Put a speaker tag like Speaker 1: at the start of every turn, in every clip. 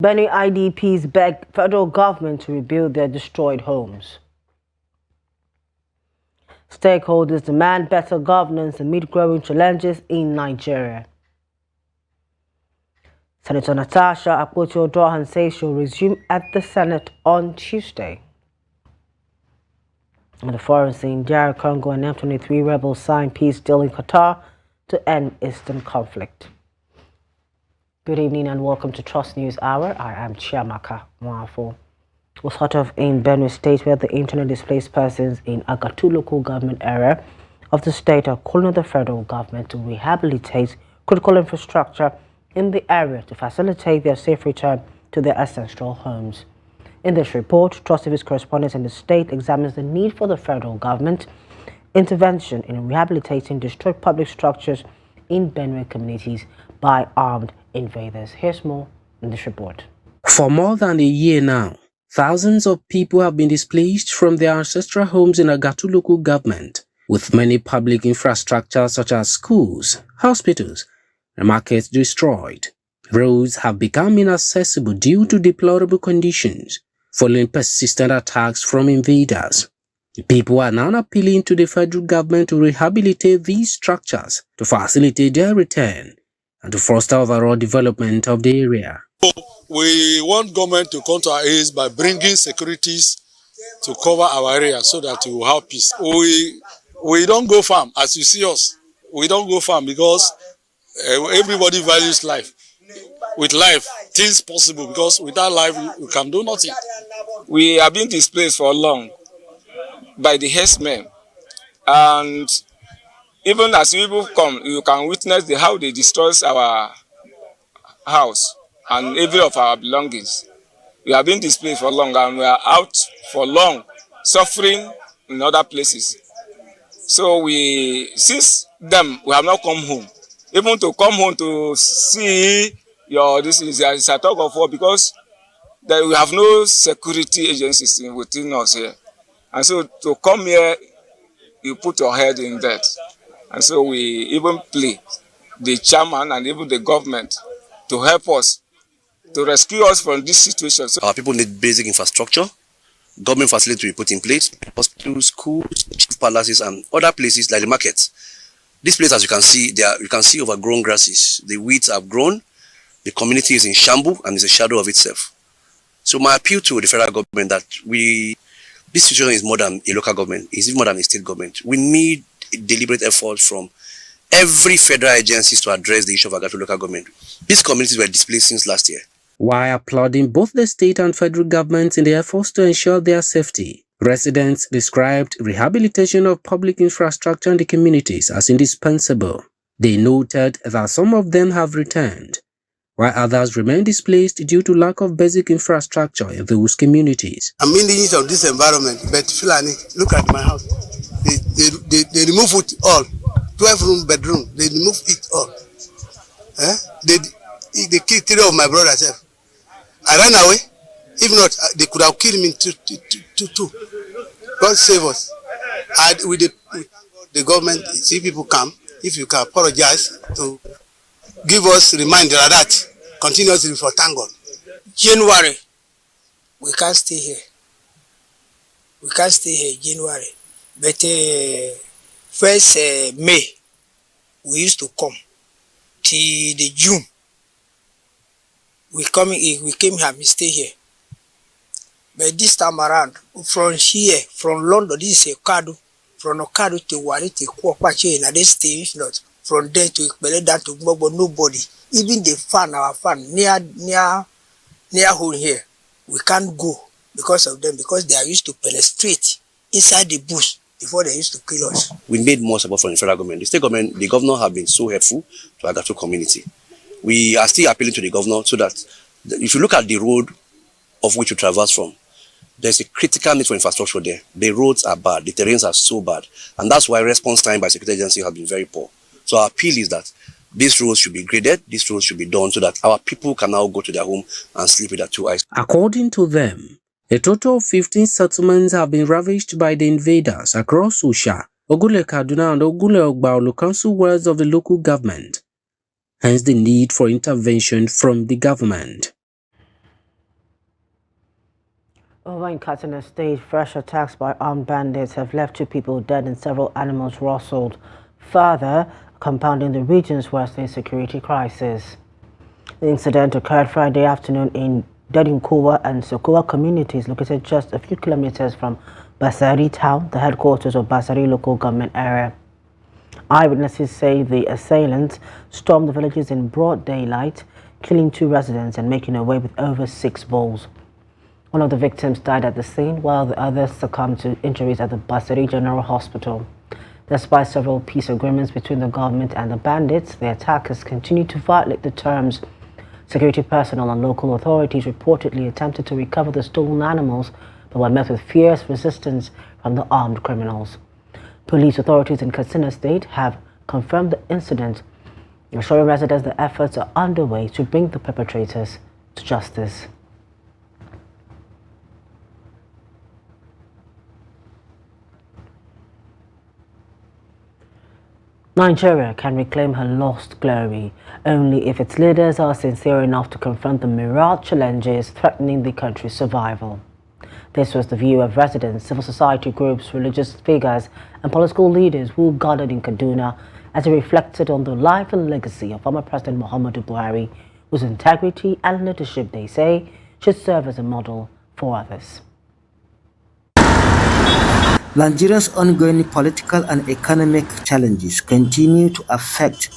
Speaker 1: Benue IDPs beg federal government to rebuild their destroyed homes. Stakeholders demand better governance amid growing challenges in Nigeria. Senator Natasha Akpoti-Odohan says she'll resume at the Senate on Tuesday. On the foreign scene, DR Congo and M23 rebels signed peace deal in Qatar to end Eastern conflict. Good evening and welcome to Trust News Hour. I am Chiamaka Mwafo. Was hot off in Benue State, where the internally displaced persons in Agatu local government area of the state are calling on the federal government to rehabilitate critical infrastructure in the area to facilitate their safe return to their ancestral homes. In this report, Trust TV's correspondent in the state examines the need for the federal government intervention in rehabilitating destroyed public structures in Benue communities by armed invaders. Here's more in this report.
Speaker 2: For more than a year now, thousands of people have been displaced from their ancestral homes in Agatu local government, with many public infrastructure such as schools, hospitals, and markets destroyed. Roads have become inaccessible due to deplorable conditions following persistent attacks from invaders. The people are now appealing to the federal government to rehabilitate these structures to facilitate their return and to foster overall development of the area.
Speaker 3: We want government to come to our aid by bringing securities to cover our area so that we will have peace. We don't go farm, as you see us. We don't go farm because everybody values life. With life, things possible, because without life, we can do nothing.
Speaker 4: We have been displaced for long by the herdsmen, and even as people come, you can witness how they destroy our house and every of our belongings. We have been displaced for long, and we are out for long, suffering in other places. So since then, we have not come home. Even to come home to see this is a talk of war, because we have no security agencies within us here. And so to come here, you put your head in that. And so we even plead the chairman and even the government to help us, to rescue us from this situation. So
Speaker 5: our people need basic infrastructure, government facilities to be put in place, hospitals, schools, chief palaces, and other places like the markets. This place, as you can see, you can see overgrown grasses. The weeds have grown. The community is in shambles and is a shadow of itself. So my appeal to the federal government that this situation is more than a local government, it's even more than a state government. We need a deliberate effort from every federal agencies to address the issue of Agatu local government. These communities were displaced since last year.
Speaker 2: While applauding both the state and federal governments in their efforts to ensure their safety, residents described rehabilitation of public infrastructure in the communities as indispensable. They noted that some of them have returned, while others remain displaced due to lack of basic infrastructure in those communities.
Speaker 6: I'm in the need of this environment, but Fulani, look at my house. They remove it all. 12-room bedroom, they remove it all. They killed 3 of my brothers. I ran away. If not, they could have killed me too. God save us. With the government, see people come, if you can apologize to give us reminder of that continuously for thank God.
Speaker 7: January, we can't stay here. We can't stay here January. But first May, we used to come. Till the June, we came here, we stay here. But this time around, from here, from London, this is Okado, from Okado to Wari to Kwapache, and they stay, if not, from there to Ikbele down to Gbogbo, nobody. Even the fan, our fan, near home here, we can't go because of them, because they are used to penetrate inside the bush before they used to kill us.
Speaker 5: We need more support from the federal government. The state government, the governor have been so helpful to Agatu community. We are still appealing to the governor so that if you look at the road of which you traverse from, there's a critical need for infrastructure there. The roads are bad, the terrains are so bad, and that's why response time by security agency have been very poor. So our appeal is that these roads should be graded, these roads should be done so that our people can now go to their home and sleep with their 2 eyes.
Speaker 2: According to them, a total of 15 settlements have been ravaged by the invaders across Usha, Ogule Kaduna and Ogule Ogbaolo council wards of the local government. Hence the need for intervention from the government.
Speaker 1: Over in Katsina State, fresh attacks by armed bandits have left 2 people dead and several animals rustled, further compounding the region's worsening security crisis. The incident occurred Friday afternoon in Dedinkowa and Sokowa communities located just a few kilometers from Basari town, the headquarters of Basari local government area. Eyewitnesses say the assailants stormed the villages in broad daylight, killing 2 residents and making away with over 6 bulls. One of the victims died at the scene, while the others succumbed to injuries at the Basari General Hospital. Despite several peace agreements between the government and the bandits, the attackers continue to violate the terms. Security personnel and local authorities reportedly attempted to recover the stolen animals, but were met with fierce resistance from the armed criminals. Police authorities in Katsina State have confirmed the incident, assuring residents that efforts are underway to bring the perpetrators to justice. Nigeria can reclaim her lost glory only if its leaders are sincere enough to confront the myriad challenges threatening the country's survival. This was the view of residents, civil society groups, religious figures, and political leaders who gathered in Kaduna as it reflected on the life and legacy of former President Muhammadu Buhari, whose integrity and leadership, they say, should serve as a model for others.
Speaker 8: Nigeria's ongoing political and economic challenges continue to affect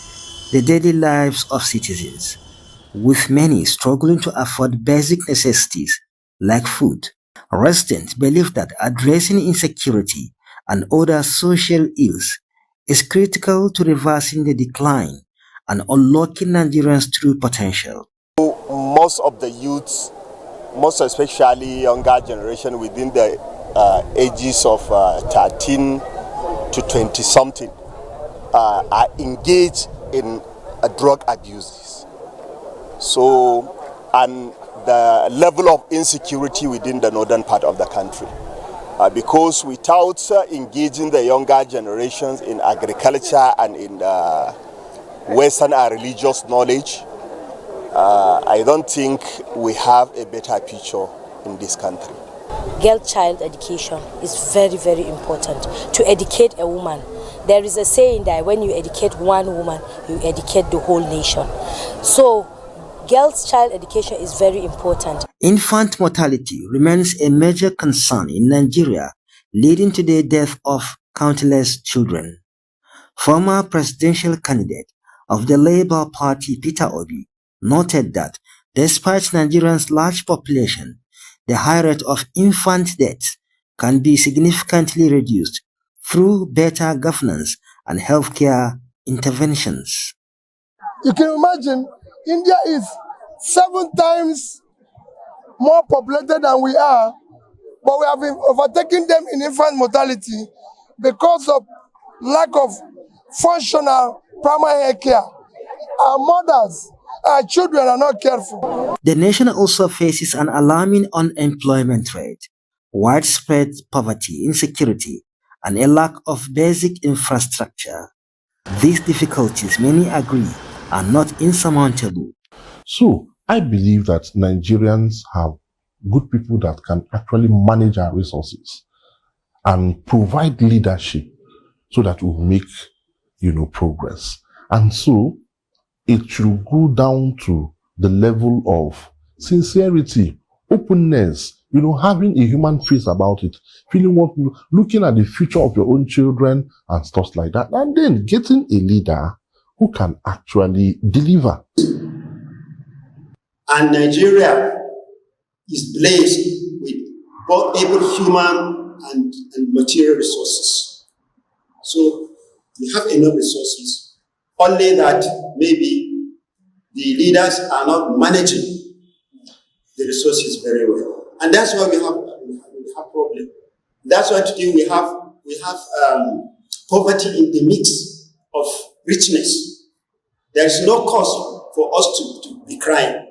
Speaker 8: the daily lives of citizens, with many struggling to afford basic necessities like food. Residents believe that addressing insecurity and other social ills is critical to reversing the decline and unlocking Nigerians' true potential.
Speaker 9: Most of the youths, most especially younger generation within the ages of 13 to 20 something are engaged in drug abuses. So, and the level of insecurity within the northern part of the country. Because without engaging the younger generations in agriculture and in Western and religious knowledge, I don't think we have a better picture in this country.
Speaker 10: Girl child education is very, very important to educate a woman. There is a saying that when you educate one woman, you educate the whole nation. So, girls' child education is very important.
Speaker 8: Infant mortality remains a major concern in Nigeria, leading to the death of countless children. Former presidential candidate of the Labour Party, Peter Obi, noted that despite Nigerians' large population, the high rate of infant deaths can be significantly reduced through better governance and healthcare interventions.
Speaker 11: You can imagine India is 7 times more populated than we are, but we have been overtaking them in infant mortality because of lack of functional primary health care. Our mothers, our children are not careful.
Speaker 8: The nation also faces an alarming unemployment rate, widespread poverty, insecurity, and a lack of basic infrastructure. These difficulties, many agree, are not insurmountable.
Speaker 12: So, I believe that Nigerians have good people that can actually manage our resources and provide leadership so that we'll make, progress. And so, it should go down to the level of sincerity, openness, having a human face about it, looking at the future of your own children and stuff like that, and then getting a leader who can actually deliver.
Speaker 13: And Nigeria is blessed with both able human and material resources. So we have enough resources, only that maybe the leaders are not managing the resources very well. And that's why we have problem. That's why today we have poverty in the mix of richness. There is no cause for us to be crying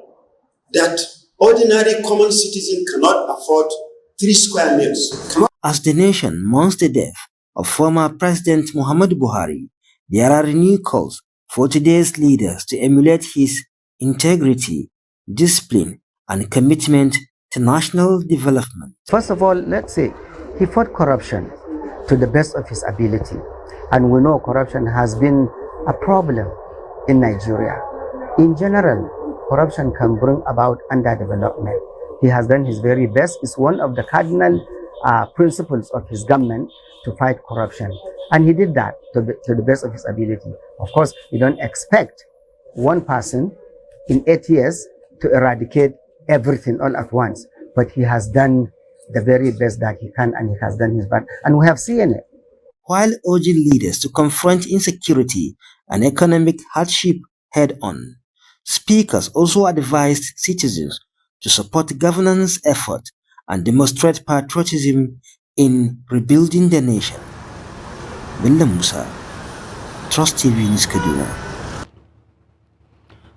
Speaker 13: that ordinary common citizen cannot afford 3 square meals.
Speaker 8: As the nation mourns the death of former President Muhammadu Buhari, there are renewed calls for today's leaders to emulate his integrity, discipline, and commitment to national development.
Speaker 14: First of all, let's say he fought corruption to the best of his ability. And we know corruption has been a problem in Nigeria. In general, corruption can bring about underdevelopment. He has done his very best. It's one of the cardinal principles of his government to fight corruption. And he did that to the best of his ability. Of course, you don't expect one person in 8 years to eradicate everything all at once. But he has done the very best that he can, and he has done his part. And we have seen it.
Speaker 8: While urging leaders to confront insecurity and economic hardship head-on, speakers also advised citizens to support governance efforts and demonstrate patriotism in rebuilding the nation. Bello Musa, Trust TV News Kaduna.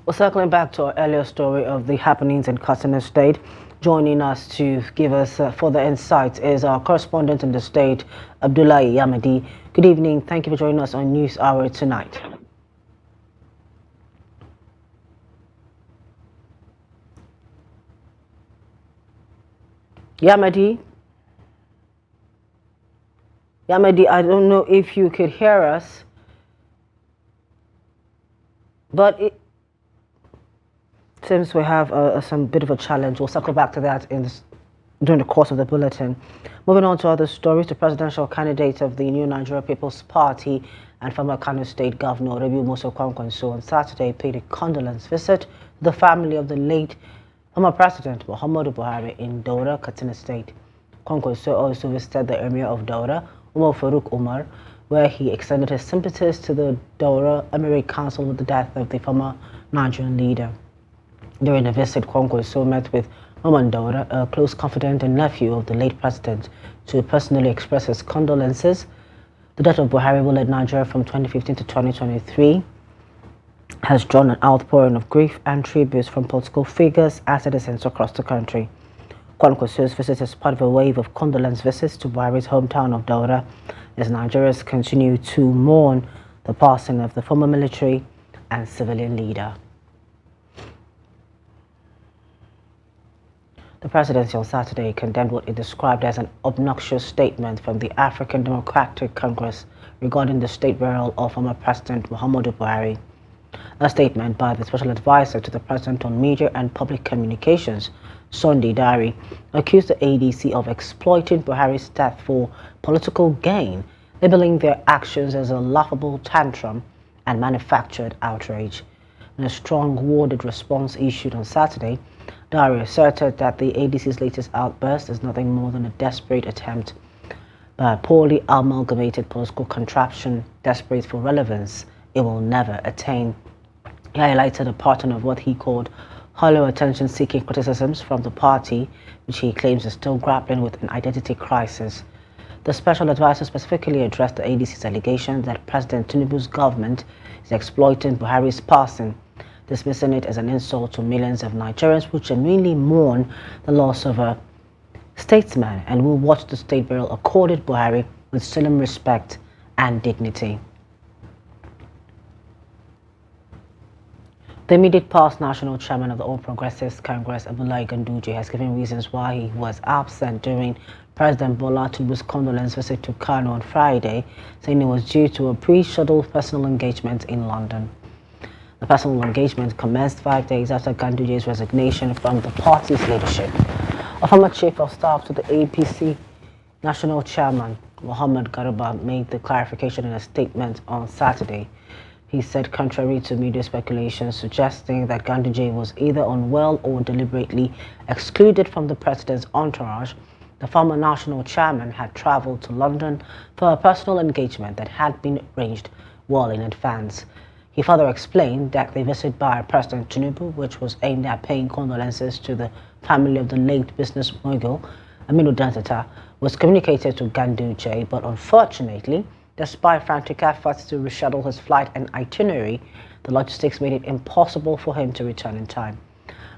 Speaker 1: Well, circling back to our earlier story of the happenings in Katsina State, joining us to give us further insights is our correspondent in the state, Abdullahi Yamadi. Good evening. Thank you for joining us on News Hour tonight. Yamadi, I don't know if you could hear us, but it seems we have some bit of a challenge. We'll circle back to that during the course of the bulletin. Moving on to other stories, the presidential candidate of the New Nigeria People's Party and former Kano State Governor Rebu Musa Kwankwanso on Saturday paid a condolence visit to the family of the late former President Muhammadu Buhari in Daura, Katsina State. Kwankwanso also visited the Emir of Daura, Umar Farouk Umar, where he extended his sympathies to the Daura Emirate Council with the death of the former Nigerian leader. During the visit, Kwankwanso met with Maman Daura, a close confidant and nephew of the late president, to personally express his condolences. The death of Buhari, who led Nigeria from 2015 to 2023, has drawn an outpouring of grief and tributes from political figures and citizens across the country. Kwankwanso's visit is part of a wave of condolence visits to Buhari's hometown of Daura as Nigerians continue to mourn the passing of the former military and civilian leader. The presidency on Saturday condemned what it described as an obnoxious statement from the African Democratic Congress regarding the state burial of former President Muhammadu Buhari. A statement by the special advisor to the president on media and public communications, Sunday Dari, accused the ADC of exploiting Buhari's death for political gain, labeling their actions as a laughable tantrum and manufactured outrage. In a strong worded response issued on Saturday, Dari asserted that the ADC's latest outburst is nothing more than a desperate attempt by a poorly amalgamated political contraption desperate for relevance it will never attain. He highlighted a pattern of what he called hollow attention-seeking criticisms from the party, which he claims is still grappling with an identity crisis. The special advisor specifically addressed the ADC's allegation that President Tinubu's government is exploiting Buhari's passing, dismissing it as an insult to millions of Nigerians who genuinely mourn the loss of a statesman and will watch the state burial accorded Buhari with solemn respect and dignity. The immediate past national chairman of the All Progressives Congress, Abdullahi Ganduje, has given reasons why he was absent during President Bola Tinubu's condolence visit to Kano on Friday, saying it was due to a pre-scheduled personal engagement in London. The personal engagement commenced 5 days after Ganduje's resignation from the party's leadership. A former chief of staff to the APC national chairman, Mohammed Garba, made the clarification in a statement on Saturday. He said, contrary to media speculation suggesting that Ganduje was either unwell or deliberately excluded from the president's entourage, the former national chairman had traveled to London for a personal engagement that had been arranged well in advance. He further explained that the visit by President Tinubu, which was aimed at paying condolences to the family of the late business mogul, Aminu Dantata, was communicated to Ganduje, but unfortunately, despite frantic efforts to reschedule his flight and itinerary, the logistics made it impossible for him to return in time.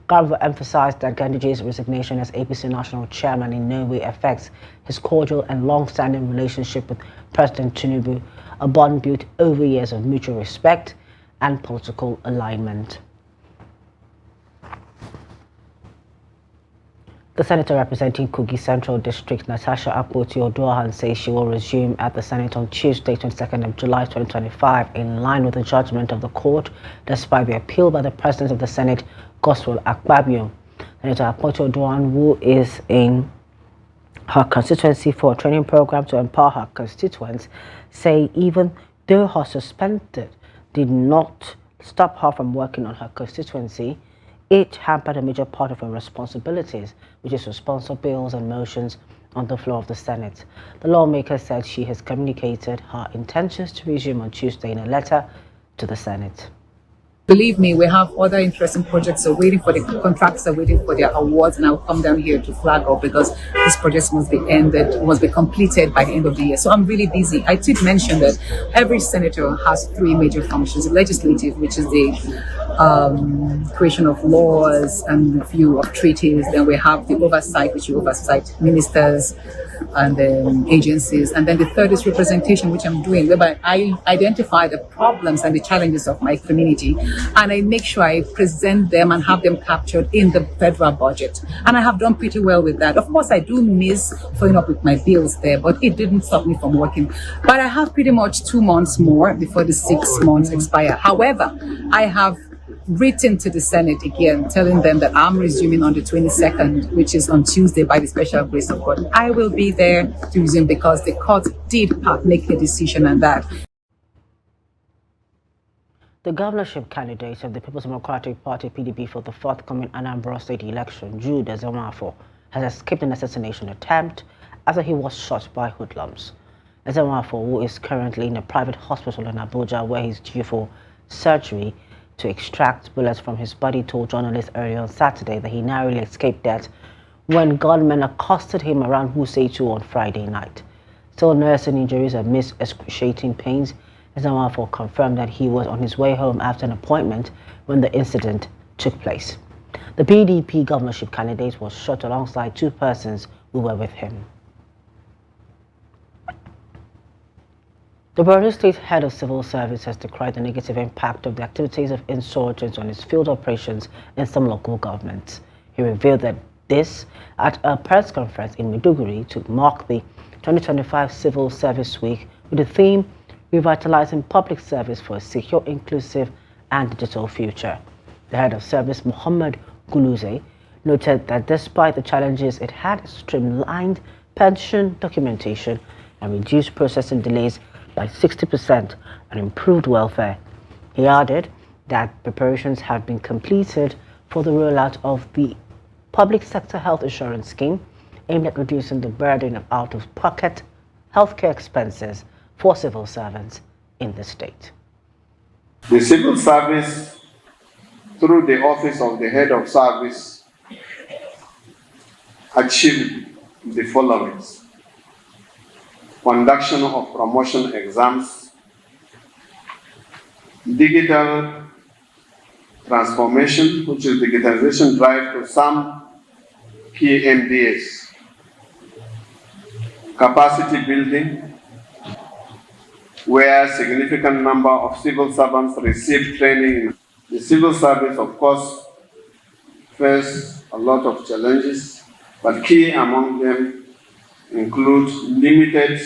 Speaker 1: Garba emphasized that Ganduje's resignation as APC national chairman in no way affects his cordial and long-standing relationship with President Tinubu, a bond built over years of mutual respect and political alignment. The senator representing Kogi Central District, Natasha Akpoti-Oduahan, says she will resume at the Senate on Tuesday, 22nd of July 2025, in line with the judgment of the court, despite the appeal by the President of the Senate, Godswill Akpabio. Senator Akpoti-Oduahan, who is in her constituency for a training program to empower her constituents, say even though her suspended did not stop her from working on her constituency, it hampered a major part of her responsibilities, which is to sponsor bills and motions on the floor of the Senate. The lawmaker said she has communicated her intentions to resume on Tuesday in a letter to the Senate.
Speaker 15: Believe me, we have other interesting projects are waiting for the contracts, are waiting for their awards, and I'll come down here to flag up because these projects must be ended, must be completed by the end of the year. So I'm really busy. I did mention that every senator has three major functions: the legislative, which is the creation of laws and review of treaties. Then we have the oversight, which you oversight ministers and agencies. And then the third is representation, which I'm doing, whereby I identify the problems and the challenges of my community, and I make sure I present them and have them captured in the federal budget. And I have done pretty well with that. Of course, I do miss following up with my bills there, but it didn't stop me from working. But I have pretty much 2 months more before the 6 months expire. However, I have written to the Senate again, telling them that I'm resuming on the 22nd, which is on Tuesday, by the special grace of God. I will be there to resume because the court did make a decision on that.
Speaker 1: The governorship candidate of the People's Democratic Party, PDP, for the forthcoming Anambra State election, Jude Ezenwafo, has escaped an assassination attempt after he was shot by hoodlums. Ezenwafo, who is currently in a private hospital in Abuja where he's due for surgery to extract bullets from his body, told journalists earlier on Saturday that he narrowly escaped death when gunmen accosted him around Wuseitu on Friday night. Still nursing injuries amidst excruciating pains, Ezenwafo confirmed that he was on his way home after an appointment when the incident took place. The PDP governorship candidate was shot alongside two persons who were with him. The Borno State Head of Civil Service has decried the negative impact of the activities of insurgents on its field operations in some local governments. He revealed that this at a press conference in Maiduguri to mark the 2025 Civil Service Week with the theme Revitalizing Public Service for a Secure, Inclusive and Digital Future. The Head of Service, Muhammad Guluze, noted that despite the challenges, it had streamlined pension documentation and reduced processing delays by 60% and improved welfare. He added that preparations have been completed for the rollout of the public sector health insurance scheme aimed at reducing the burden of out-of-pocket healthcare expenses for civil servants in the state.
Speaker 16: The civil service, through the office of the head of service, achieved the following: conduction of promotion exams, digital transformation, which is digitization drive to some key MDAs, capacity building, where significant number of civil servants received training. The civil service, of course, faced a lot of challenges, but key among them include limited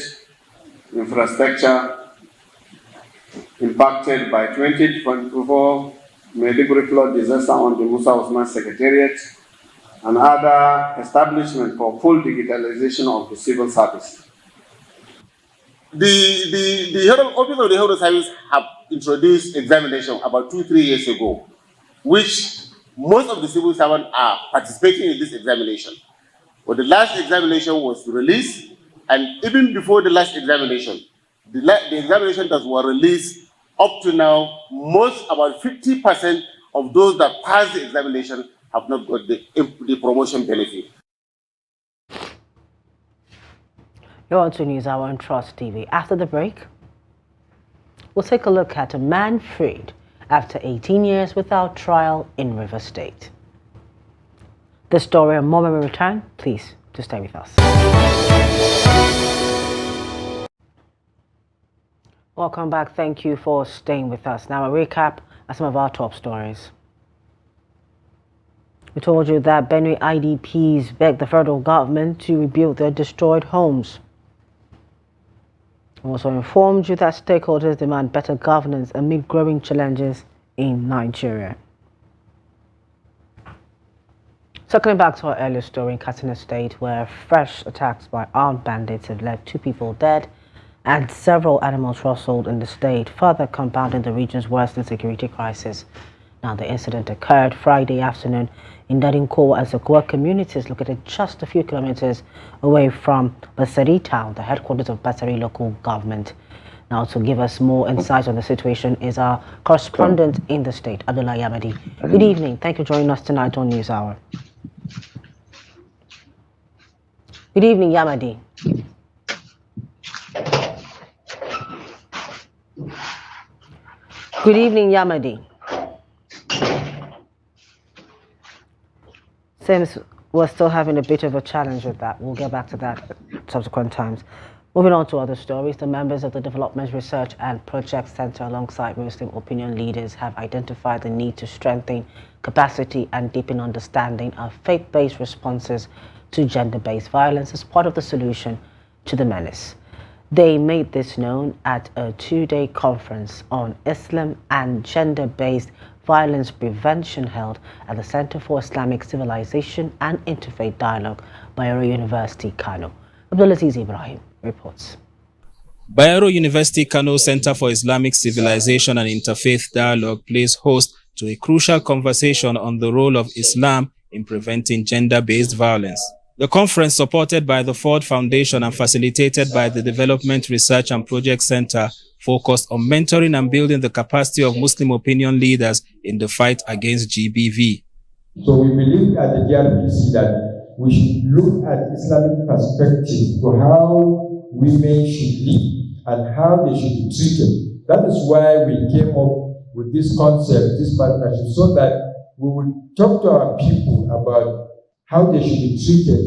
Speaker 16: infrastructure impacted by 2024 Maiduguri flood disaster on the Musa Osman Secretariat and other establishment for full digitalization of the civil service.
Speaker 17: The Office of the Head of Service have introduced examination about 2-3 years ago, which most of the civil servants are participating in this examination. But the last examination was released, and even before the last examination, the examination that were released up to now, about 50% of those that passed the examination have not got the promotion benefit.
Speaker 1: You're on to News Hour on Trust TV. After the break, we'll take a look at a man freed after 18 years without trial in River State. This story and more when we return. Please to stay with us. Welcome back. Thank you for staying with us. Now a recap of some of our top stories. We told you that Benue IDPs begged the federal government to rebuild their destroyed homes. We also informed you that stakeholders demand better governance amid growing challenges in Nigeria. Circling back to our earlier story in Katsina State, where fresh attacks by armed bandits have left 2 people dead and several animals rustled in the state, further compounding the region's worsening security crisis. Now, the incident occurred Friday afternoon in Dadinko as the Gwa community is located just a few kilometers away from Basari town, the headquarters of Basari local government. Now, to give us more insight on the situation is our correspondent in the state, Abdullah Yamadi. Good evening. Thank you for joining us tonight on News Hour. Good evening, Yamadi. Good evening, Yamadi. Seems we're still having a bit of a challenge with that. We'll get back to that at subsequent times. Moving on to other stories, the members of the Development Research and Project Center alongside Muslim opinion leaders have identified the need to strengthen capacity and deepen understanding of faith-based responses to gender-based violence as part of the solution to the menace. They made this known at a 2-day conference on Islam and gender-based violence prevention held at the Center for Islamic Civilization and Interfaith Dialogue, Bayero University, Kano. Abdulaziz Ibrahim reports.
Speaker 18: Bayero University Kano Center for Islamic Civilization and Interfaith Dialogue plays host to a crucial conversation on the role of Islam in preventing gender-based violence. The conference, supported by the Ford Foundation and facilitated by the Development Research and Project Center, focused on mentoring and building the capacity of Muslim opinion leaders in the fight against GBV.
Speaker 19: So we believe at the DRPC that we should look at Islamic perspective to how women should live and how they should be treated. That is why we came up with this concept, this partnership, so that we would talk to our people about how they should be treated.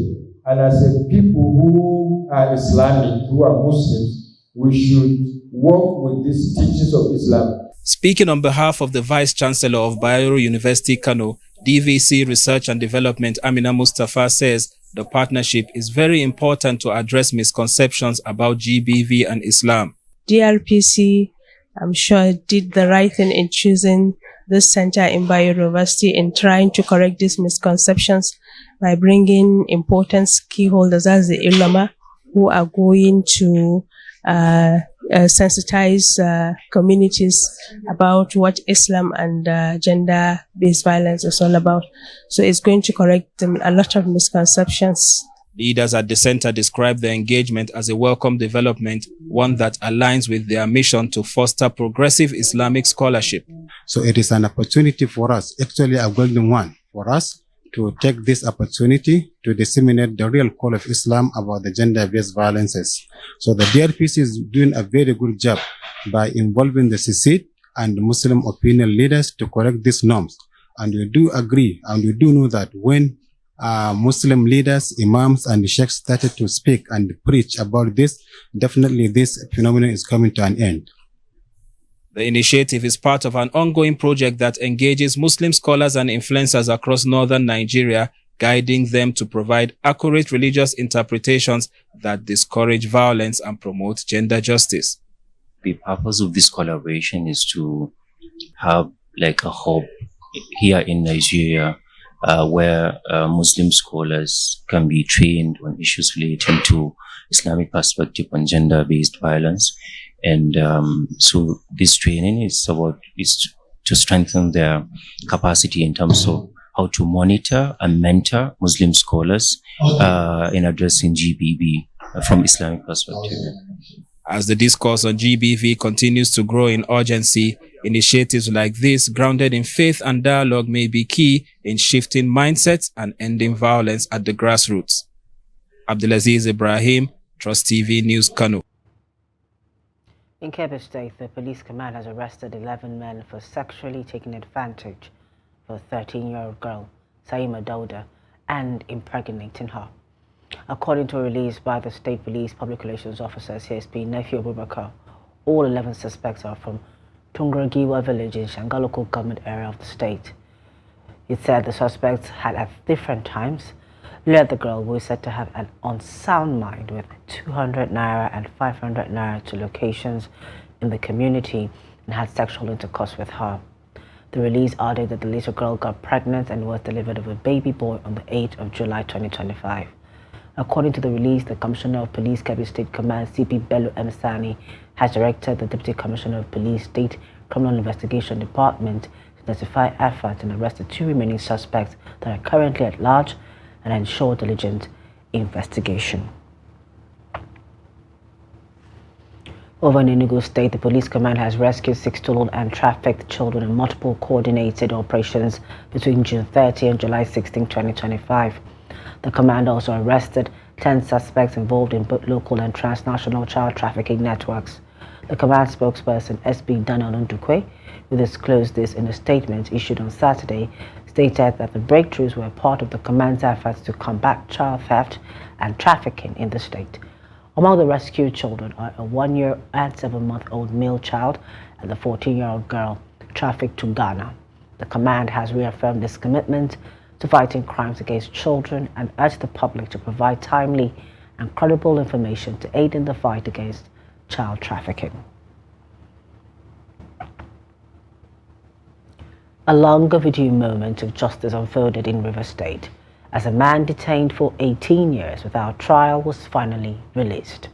Speaker 19: And as a people who are Islamic, who are Muslims, we should work with these teachings of Islam.
Speaker 18: Speaking on behalf of the Vice Chancellor of Bayero University Kano, DVC Research and Development, Amina Mustafa, says the partnership is very important to address misconceptions about GBV and Islam.
Speaker 20: DRPC, I'm sure, did the right thing in choosing this center in Bayero University in trying to correct these misconceptions by bringing important key holders as the ulama who are going to sensitize communities about what Islam and gender-based violence is all about. So it's going to correct a lot of misconceptions.
Speaker 18: Leaders at the center describe the engagement as a welcome development, one that aligns with their mission to foster progressive Islamic scholarship.
Speaker 21: So it is an opportunity for us, actually a golden one for us, to take this opportunity to disseminate the real call of Islam about the gender-based violences. So the DRPC is doing a very good job by involving the CICID and Muslim opinion leaders to correct these norms. And we do agree and we do know that when Muslim leaders, imams and sheikhs started to speak and preach about this, definitely this phenomenon is coming to an end.
Speaker 18: The initiative is part of an ongoing project that engages Muslim scholars and influencers across northern Nigeria, guiding them to provide accurate religious interpretations that discourage violence and promote gender justice.
Speaker 22: The purpose of this collaboration is to have like a hub here in Nigeria where Muslim scholars can be trained on issues relating to Islamic perspective on gender-based violence. And so this training is to strengthen their capacity in terms of how to monitor and mentor Muslim scholars in addressing GBV from Islamic perspective.
Speaker 18: As the discourse on GBV continues to grow in urgency, initiatives like this, grounded in faith and dialogue, may be key in shifting mindsets and ending violence at the grassroots. Abdulaziz Ibrahim, Trust TV News, Kano.
Speaker 1: In Kebbi State, the police command has arrested 11 men for sexually taking advantage of a 13-year-old girl, Saima Dauda, and impregnating her. According to a release by the State Police Public Relations Officer, CSP Nephew Abubakar, all 11 suspects are from Tungragiwa village in Shanga local government area of the state. It said the suspects had at different times lured the girl, who is said to have an unsound mind, with 200 naira and 500 naira to locations in the community and had sexual intercourse with her. The release added that the little girl got pregnant and was delivered of a baby boy on the 8th of July 2025. According to the release, the Commissioner of Police, Kebbi State Command, CP Bello M. Sani, has directed the Deputy Commissioner of Police, State Criminal Investigation Department to intensify efforts and arrest the 2 remaining suspects that are currently at large and ensure diligent investigation. Over in Enugu State, the police command has rescued 6 stolen and trafficked children in multiple coordinated operations between June 30 and July 16, 2025. The command also arrested 10 suspects involved in both local and transnational child trafficking networks. The command spokesperson, SB Daniel Ndukwe, who disclosed this in a statement issued on Saturday, stated that the breakthroughs were part of the command's efforts to combat child theft and trafficking in the state. Among the rescued children are a 1-year and 7-month-old male child and the 14-year-old girl trafficked to Ghana. The command has reaffirmed its commitment to fighting crimes against children and urged the public to provide timely and credible information to aid in the fight against child trafficking. A long overdue moment of justice unfolded in River State as a man detained for 18 years without trial was finally released.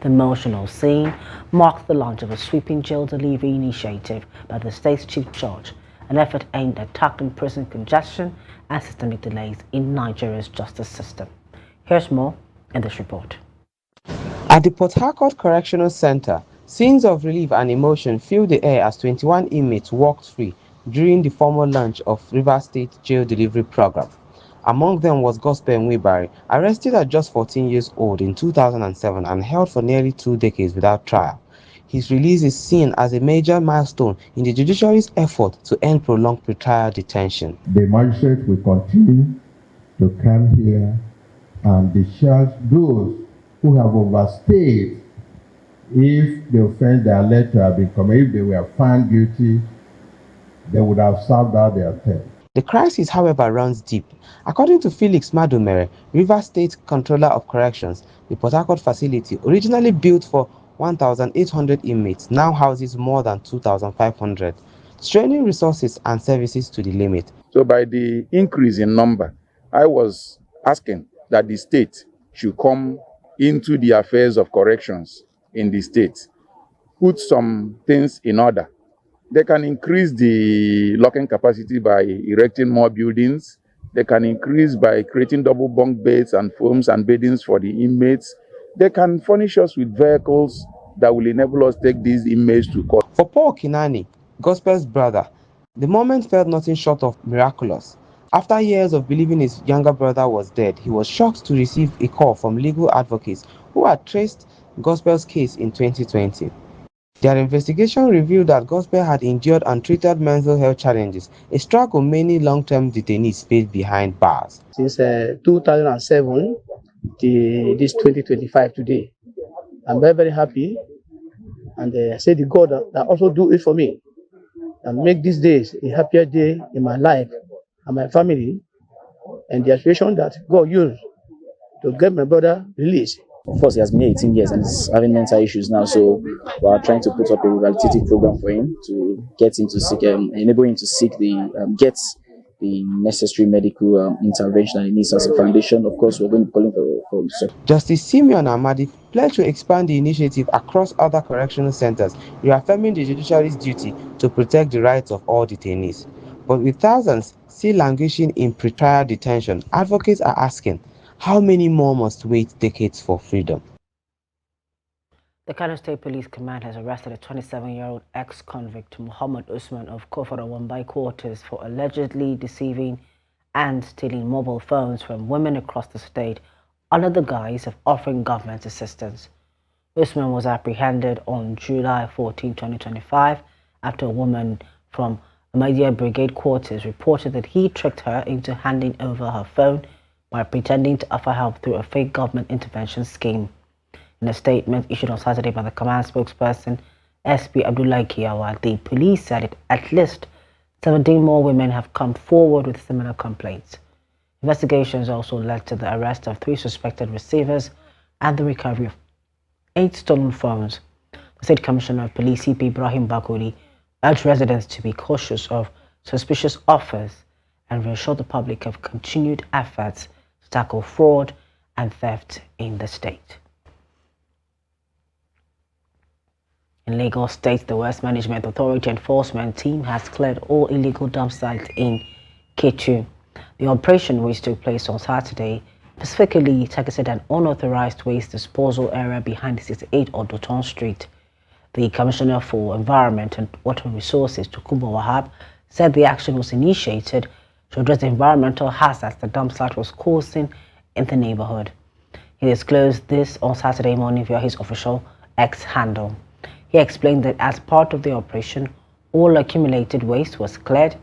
Speaker 1: The emotional scene marked the launch of a sweeping jail delivery initiative by the state's chief judge, an effort aimed at tackling prison congestion and systemic delays in Nigeria's justice system. Here's more in this report.
Speaker 3: At the Port Harcourt Correctional Center, scenes of relief and emotion filled the air as 21 inmates walked free during the formal launch of River State Jail Delivery Program. Among them was Gospel Nwibari, arrested at just 14 years old in 2007 and held for nearly 2 decades without trial. His release is seen as a major milestone in the judiciary's effort to end prolonged pretrial detention.
Speaker 4: The magistrate will continue to come here and discharge those who have overstayed if the offense they are alleged to have been committed. If they were found guilty, they would have served out their term.
Speaker 3: The crisis, however, runs deep. According to Felix Madumere, River State Controller of Corrections, the Port Harcourt facility, originally built for 1,800 inmates, now houses more than 2,500, straining resources and services to the limit.
Speaker 23: So by the increase in number, I was asking that the state should come into the affairs of corrections in the state, put some things in order. They can increase the locking capacity by erecting more buildings. They can increase by creating double bunk beds and foams and beddings for the inmates. They can furnish us with vehicles that will enable us to take these inmates to court.
Speaker 3: For Paul Kinani, Gospel's brother, the moment felt nothing short of miraculous. After years of believing his younger brother was dead, he was shocked to receive a call from legal advocates who had traced Gospel's case in 2020. Their investigation revealed that Gospel had endured untreated mental health challenges, a struggle many long-term detainees face behind bars.
Speaker 24: Since 2007 to this 2025 today, I'm very, very happy, and I say to God that also do it for me and make these days a happier day in my life and my family, and the aspiration that God used to get my brother released.
Speaker 25: Of course, he has been 18 years and he's having mental issues now, so we are trying to put up a rehabilitative program for him to get him to seek, enable him to seek get the necessary medical intervention that he needs as a foundation. Of course, we're going to be calling for
Speaker 3: Justice Simeon Amadi pledged to expand the initiative across other correctional centers, reaffirming the judiciary's duty to protect the rights of all detainees. But with thousands still languishing in pretrial detention, advocates are asking, how many more must wait decades for freedom?
Speaker 1: The Kano State Police Command has arrested a 27-year-old ex-convict, Muhammad Usman of Kofara Wambai quarters, for allegedly deceiving and stealing mobile phones from women across the state under the guise of offering government assistance. Usman was apprehended on July 14, 2025, after a woman from Ahmadiyya Brigade quarters reported that he tricked her into handing over her phone by pretending to offer help through a fake government intervention scheme. In a statement issued on Saturday by the command spokesperson, SP Abdullahi Kiyawa, the police said at least 17 more women have come forward with similar complaints. Investigations also led to the arrest of 3 suspected receivers and the recovery of 8 stolen phones. The State Commissioner of Police, CP Ibrahim Bakuri, urged residents to be cautious of suspicious offers and reassure the public of continued efforts to tackle fraud and theft in the state. In Lagos State, the Waste Management Authority enforcement team has cleared all illegal dump sites in Ketu. The operation, which took place on Saturday, specifically targeted an unauthorized waste disposal area behind 68 Odoton Street. The Commissioner for Environment and Water Resources, Tukubo Wahab, said the action was initiated to address the environmental hazards the dump site was causing in the neighborhood. He disclosed this on Saturday morning via his official X handle. He explained that as part of the operation, all accumulated waste was cleared,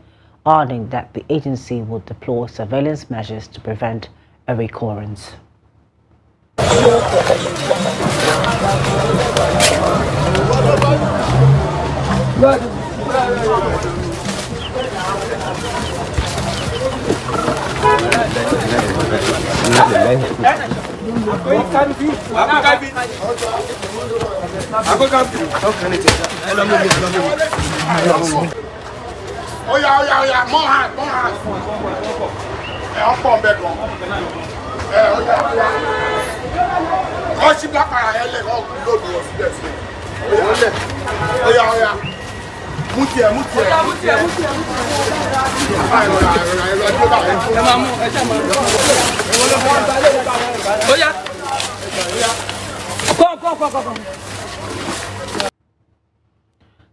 Speaker 1: adding that the agency would deploy surveillance measures to prevent a recurrence.
Speaker 2: Oh yeah, more hand. I'm from bedroom. Oh, she black and load oh yeah. Mutia.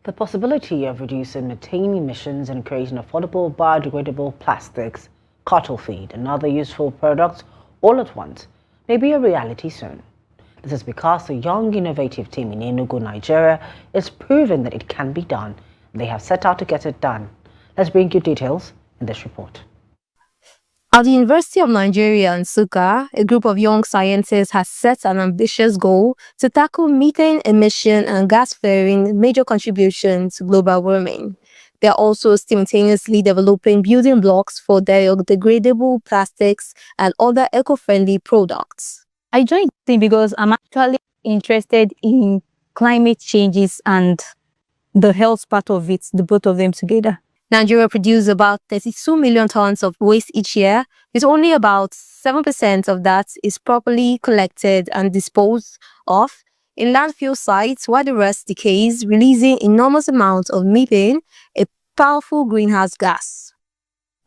Speaker 1: The possibility of reducing methane emissions and creating affordable biodegradable plastics, cattle feed, and other useful products all at once may be a reality soon. This is because a young, innovative team in Enugu, Nigeria is proving that it can be done. They have set out to get it done. Let's bring you details in this report.
Speaker 5: At the University of Nigeria in Nsukka, a group of young scientists has set an ambitious goal to tackle methane emission and gas flaring, major contribution to global warming. They are also simultaneously developing building blocks for biodegradable plastics and other eco-friendly products.
Speaker 6: I joined the team because I'm actually interested in climate changes and the health part of it, the both of them together.
Speaker 5: Nigeria produces about 32 million tons of waste each year, with only about 7% of that is properly collected and disposed of in landfill sites, while the rest decays, releasing enormous amounts of methane, a powerful greenhouse gas.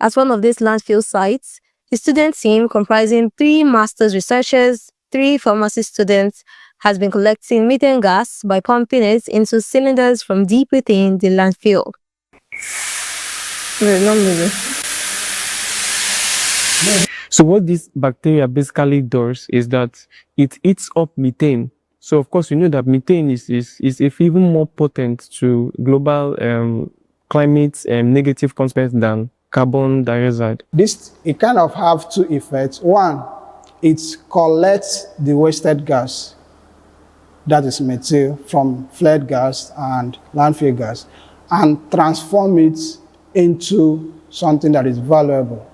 Speaker 5: At one of these landfill sites, the student team, comprising 3 master's researchers, 3 pharmacy students, has been collecting methane gas by pumping it into cylinders from deep within the landfill.
Speaker 7: So what this bacteria basically does is that it eats up methane. So of course, you know that methane is even more potent to global climate negative consequences than carbon dioxide.
Speaker 9: It kind of have 2 effects. One, it collects the wasted gas, that is methane, from flare gas and landfill gas, and transform it into something that is valuable.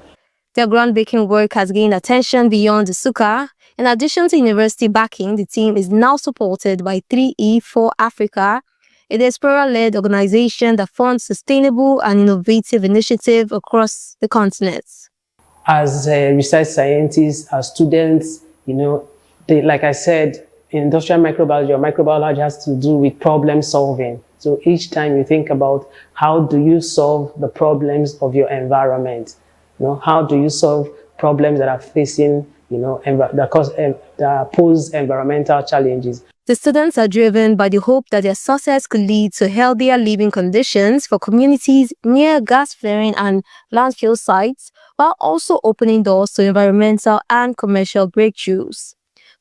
Speaker 5: Their groundbreaking work has gained attention beyond the Nsukka. In addition to university backing, the team is now supported by 3E4 Africa, a diaspora-led organization that funds sustainable and innovative initiatives across the continent.
Speaker 26: As research scientists, as students, like I said, industrial microbiology or microbiology has to do with problem solving. So each time you think about how do you solve the problems of your environment, how do you solve problems that are facing, that pose environmental challenges.
Speaker 5: The students are driven by the hope that their success could lead to healthier living conditions for communities near gas flaring and landfill sites, while also opening doors to environmental and commercial breakthroughs.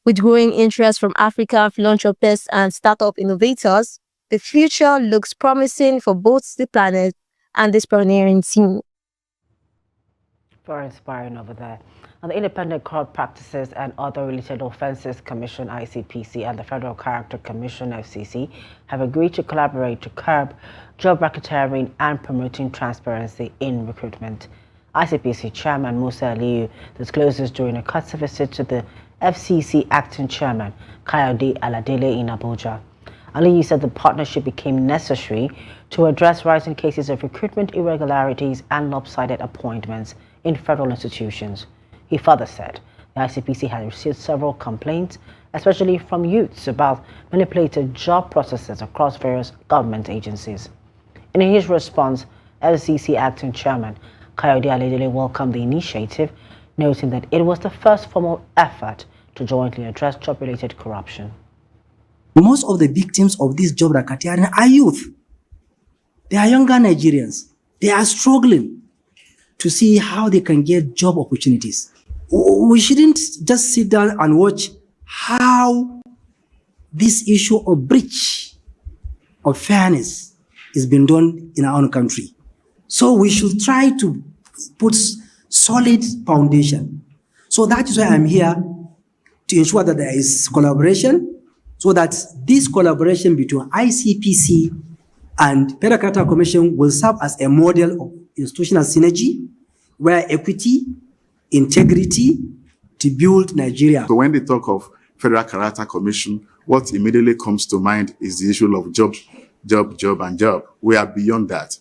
Speaker 5: With growing interest from African philanthropists and startup innovators, the future looks promising for both the planet and this pioneering team.
Speaker 1: Very inspiring over there. And the Independent Court Practices and Other Related Offences Commission, ICPC, and the Federal Character Commission, FCC, have agreed to collaborate to curb job racketeering and promoting transparency in recruitment. ICPC Chairman Musa Aliyu discloses during a courtesy visit to the FCC Acting Chairman, Kayode Aladele, in Abuja. Aliyu said the partnership became necessary to address rising cases of recruitment irregularities and lopsided appointments in federal institutions. He further said the ICPC has received several complaints, especially from youths, about manipulated job processes across various government agencies. In his response, FCC Acting Chairman Kayode Aladele welcomed the initiative, noting that it was the first formal effort to jointly address job-related corruption.
Speaker 8: Most of the victims of this job racketeering are youth. They are younger Nigerians. They are struggling to see how they can get job opportunities. We shouldn't just sit down and watch how this issue of breach of fairness is being done in our own country. So we should try to put solid foundation. So that is why I'm here to ensure that there is collaboration, so that this collaboration between ICPC and Federal Character Commission will serve as a model of institutional synergy, where equity, integrity to build Nigeria.
Speaker 23: So when they talk of Federal Character Commission, what immediately comes to mind is the issue of job. We are beyond that.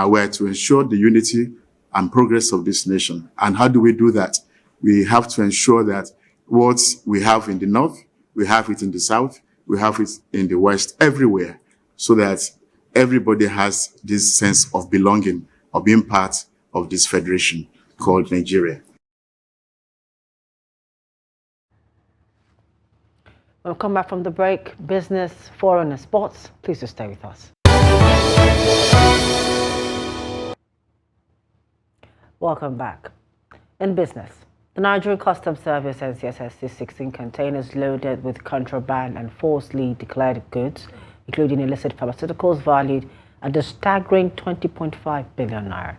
Speaker 23: We are to ensure the unity and progress of this nation. And how do we do that? We have to ensure that what we have in the north, we have it in the south, we have it in the west, everywhere, so that everybody has this sense of belonging, of being part of this federation called Nigeria.
Speaker 1: We'll come back from the break. Business, foreign and sports. Please do stay with us. Welcome back. In business, the Nigerian Customs Service NCSS seized 16 containers loaded with contraband and falsely declared goods, including illicit pharmaceuticals valued at a staggering 20.5 billion naira.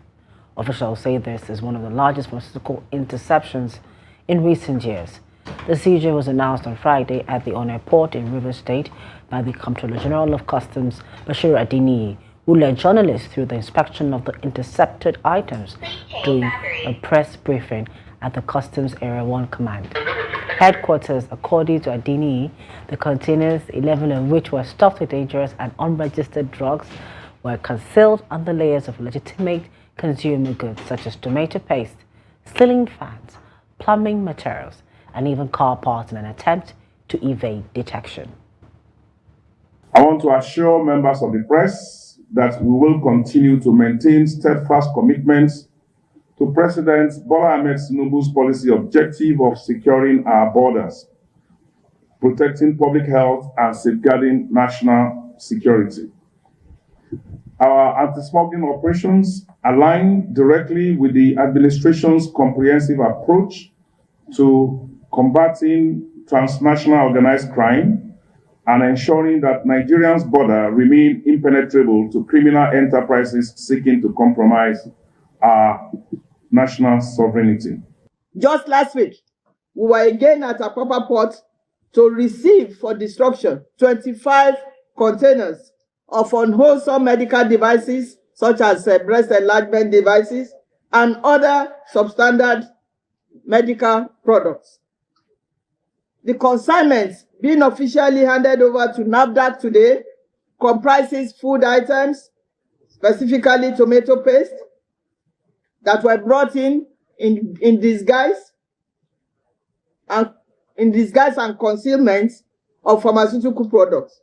Speaker 1: Officials say this is one of the largest pharmaceutical interceptions in recent years. The seizure was announced on Friday at the Onne Port in Rivers State by the Comptroller General of Customs, Bashir Adeniyi, who led journalists through the inspection of the intercepted items during a press briefing at the Customs Area 1 Command. Headquarters, according to Adeniyi, the containers, 11 of which were stuffed with dangerous and unregistered drugs, were concealed under layers of legitimate consumer goods such as tomato paste, ceiling fans, plumbing materials, and even car parts in an attempt to evade detection.
Speaker 10: I want to assure members of the press that we will continue to maintain steadfast commitments to President Bola Ahmed Tinubu's policy objective of securing our borders, protecting public health, and safeguarding national security. Our anti-smuggling operations align directly with the administration's comprehensive approach to combating transnational organized crime and ensuring that Nigeria's border remain impenetrable to criminal enterprises seeking to compromise our national sovereignty.
Speaker 11: Just last week, we were again at Apapa Port to receive for destruction 25 containers of unwholesome medical devices such as breast enlargement devices and other substandard medical products. The consignments being officially handed over to NAFDAC today comprises food items, specifically tomato paste, that were brought in disguise and concealment of pharmaceutical products.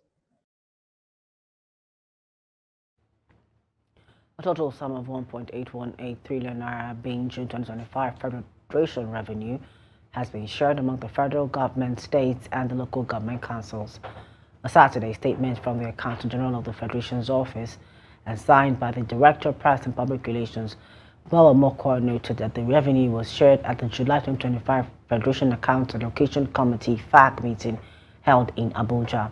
Speaker 1: A total sum of 1.818 trillion naira, being June 2025 Federation revenue, has been shared among the federal government, states, and the local government councils. A Saturday statement from the Accountant General of the Federation's office and signed by the Director of Press and Public Relations, Bawa Mokwa, noted that the revenue was shared at the July 2025 Federation Accounts Allocation Committee FAC meeting held in Abuja.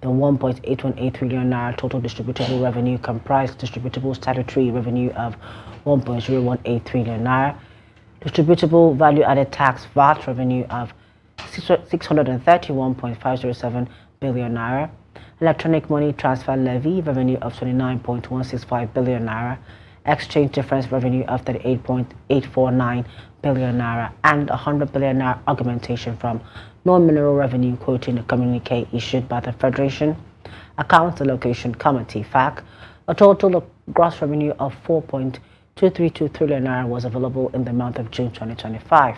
Speaker 1: The 1.818 trillion naira total distributable revenue comprised distributable statutory revenue of 1.018 trillion naira, Distributable value-added tax VAT revenue of 631.507 billion naira, electronic money transfer levy revenue of 29.165 billion naira, exchange difference revenue of 38.849 billion naira, and 100 billion naira augmentation from non-mineral revenue, quoting the communique issued by the Federation Accounts Allocation Committee (FAC). A total of gross revenue of 4.232 trillion naira was available in the month of June 2025.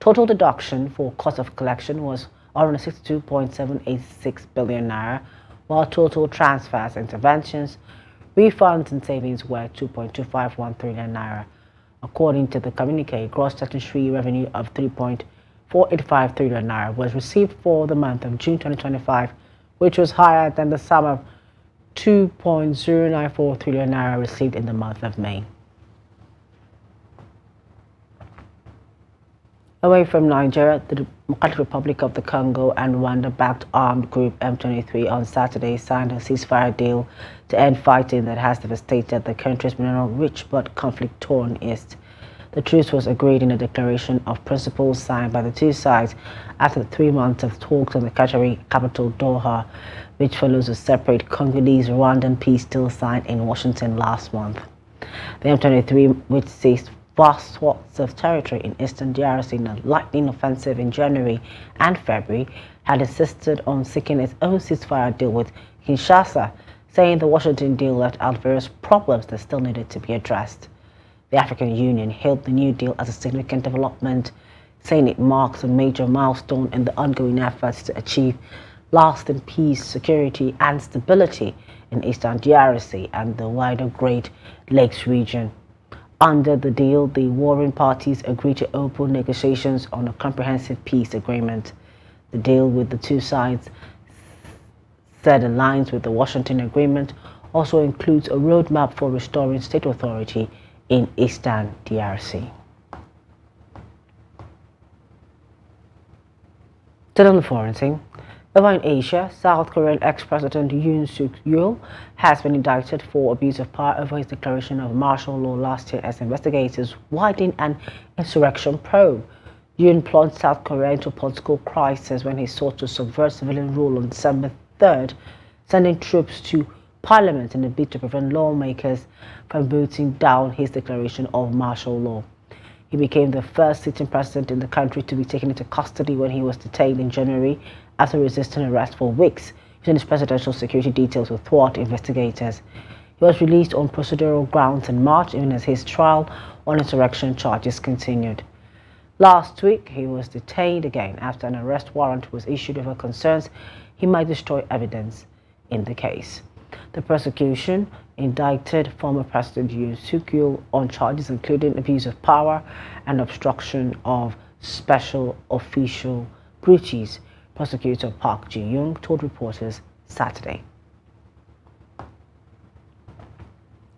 Speaker 1: Total deduction for cost of collection was 162.786 billion naira, while total transfers, interventions, refunds and savings were 2.251 trillion naira. According to the communique, gross statutory revenue of 3.485 trillion naira was received for the month of June 2025, which was higher than the sum of 2.094 trillion naira received in the month of May. Away from Nigeria, the Democratic Republic of the Congo and Rwanda-backed armed group M23 on Saturday signed a ceasefire deal to end fighting that has devastated the country's mineral-rich but conflict-torn east. The truce was agreed in a declaration of principles signed by the two sides after 3 months of talks in the Qatari capital Doha, which follows a separate Congolese-Rwandan peace deal signed in Washington last month. The M23, which seized vast swaths of territory in eastern DRC in a lightning offensive in January and February, had insisted on seeking its own ceasefire deal with Kinshasa, saying the Washington deal left out various problems that still needed to be addressed. The African Union hailed the new deal as a significant development, saying it marks a major milestone in the ongoing efforts to achieve lasting peace, security, and stability in eastern DRC and the wider Great Lakes region. Under the deal, the warring parties agreed to open negotiations on a comprehensive peace agreement. The deal with the two sides said aligns with the Washington agreement also includes a roadmap for restoring state authority in eastern DRC. Still on the foreign scene, over in Asia, South Korean ex-President Yoon Suk-yeol has been indicted for abuse of power over his declaration of martial law last year as investigators widen an insurrection probe. Yoon plunged South Korea into a political crisis when he sought to subvert civilian rule on December 3rd, sending troops to parliament in a bid to prevent lawmakers from voting down his declaration of martial law. He became the first sitting president in the country to be taken into custody when he was detained in January after resisting arrest for weeks, using his presidential security details to thwart investigators. He was released on procedural grounds in March, even as his trial on insurrection charges continued. Last week, he was detained again after an arrest warrant was issued over concerns he might destroy evidence in the case. The prosecution indicted former President Yoon Suk-yeol on charges including abuse of power and obstruction of special official duties, Prosecutor Park Ji-young told reporters Saturday.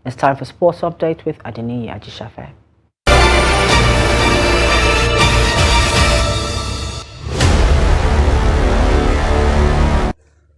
Speaker 1: It's time for Sports Update with Adeniyi Ajishafe.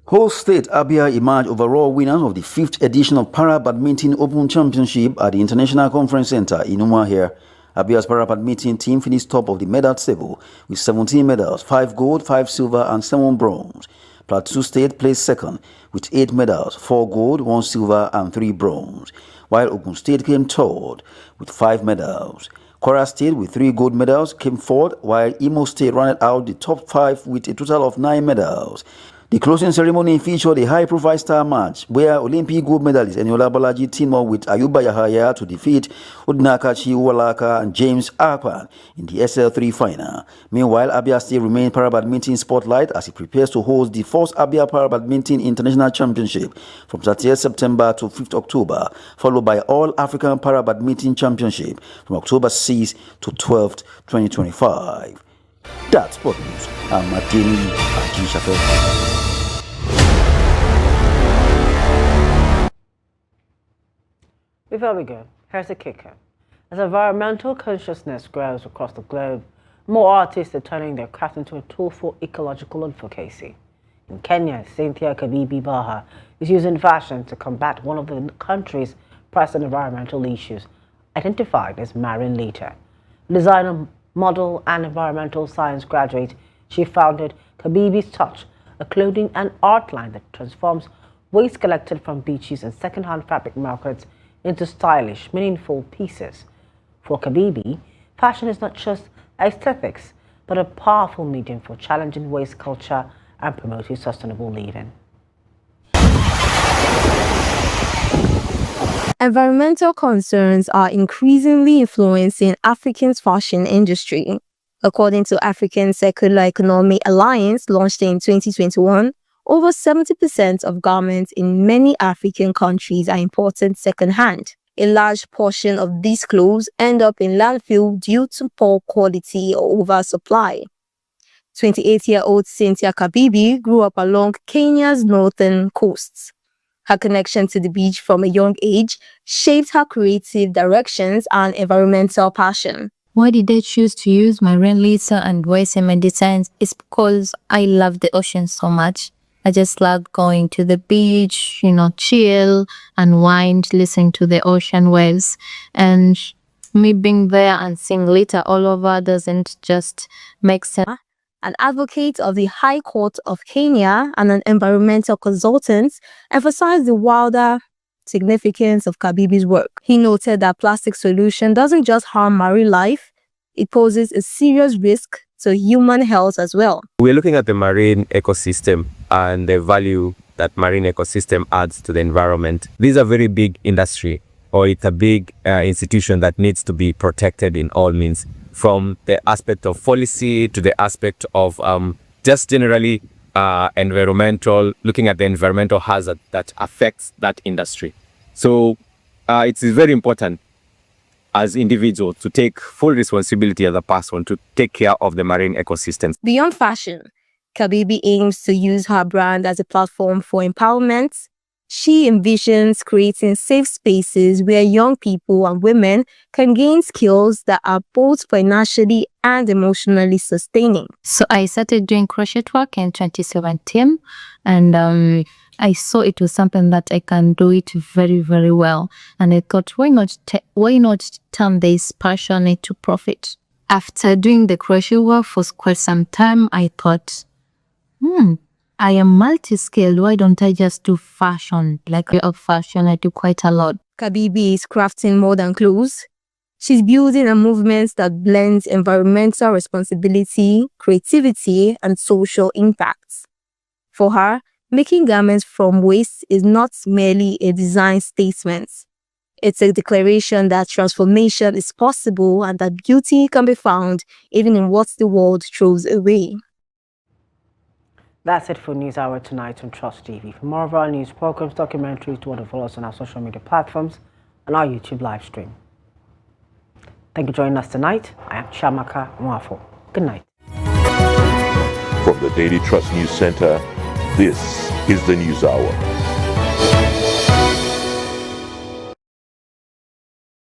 Speaker 12: Host State Abia emerged overall winners of the 5th edition of Para Badminton Open Championship at the International Conference Center in Umuahia. Abia's Para Badminton team finished top of the medal table with 17 medals, 5 gold, 5 silver and 7 bronze. Plateau State placed second with 8 medals, 4 gold, 1 silver and 3 bronze, while Ogun State came third with 5 medals. Kwara State with 3 gold medals came fourth, while Imo State rounded out the top 5 with a total of 9 medals. The closing ceremony featured a high-profile star match where Olympic gold medalist Eniola Bolaji teamed up with Ayuba Yahaya to defeat Udnakachi Uwalaka and James Akpan in the SL3 final. Meanwhile, Abia State remained Para Badminton spotlight as it prepares to host the first Abia Para Badminton International Championship from 30th September to 5th October, followed by All African Para Badminton Championship from October 6th to 12th, 2025. That's Sport News. I'm Adeniyi Ajishafe.
Speaker 1: Before we go, here's a kicker. As environmental consciousness grows across the globe, more artists are turning their craft into a tool for ecological advocacy. In Kenya, Cynthia Kabibi Baha is using fashion to combat one of the country's pressing environmental issues, identified as marine litter. Designer, model, and environmental science graduate, she founded Kabibi's Touch, a clothing and art line that transforms waste collected from beaches and second-hand fabric markets into stylish, meaningful pieces. For Kabibi, fashion is not just aesthetics, but a powerful medium for challenging waste culture and promoting sustainable living.
Speaker 5: Environmental concerns are increasingly influencing Africa's fashion industry. According to African Circular Economy Alliance, launched in 2021, over 70% of garments in many African countries are imported second-hand. A large portion of these clothes end up in landfill due to poor quality or oversupply. 28-year-old Cynthia Kabibi grew up along Kenya's northern coasts. Her connection to the beach from a young age shaped her creative directions and environmental passion.
Speaker 13: Why did I choose to use marine leather and waste in my designs? It's because I love the ocean so much. I just love going to the beach, chill, unwind, listen to the ocean waves. And me being there and seeing litter all over doesn't just make sense.
Speaker 5: An advocate of the High Court of Kenya and an environmental consultant, emphasized the wider significance of Kabibi's work. He noted that plastic solution doesn't just harm marine life, it poses a serious risk to human health as well.
Speaker 14: We're looking at the marine ecosystem and the value that marine ecosystem adds to the environment. These are very big industry, or it's a big institution that needs to be protected in all means, from the aspect of policy to the aspect of just generally environmental, looking at the environmental hazard that affects that industry. So it's very important as individuals to take full responsibility as a person to take care of the marine ecosystems.
Speaker 5: Beyond fashion, Kabibi aims to use her brand as a platform for empowerment. She envisions creating safe spaces where young people and women can gain skills that are both financially and emotionally sustaining.
Speaker 13: So I started doing crochet work in 2017, and I saw it was something that I can do it very, very well. And I thought, why not turn this passion into profit? After doing the crochet work for quite some time, I thought, I am multi-skilled. Why don't I just do fashion? Like of fashion, I do quite a lot.
Speaker 5: Kabibi is crafting more than clothes. She's building a movement that blends environmental responsibility, creativity, and social impacts. For her, making garments from waste is not merely a design statement. It's a declaration that transformation is possible and that beauty can be found even in what the world throws away.
Speaker 1: That's it for News Hour tonight on Trust TV. For more of our news programs, documentaries, do want to follow us on our social media platforms and our YouTube live stream. Thank you for joining us tonight. I am Chiamaka Mwafo. Good night.
Speaker 15: From the Daily Trust News Center, this is the News Hour.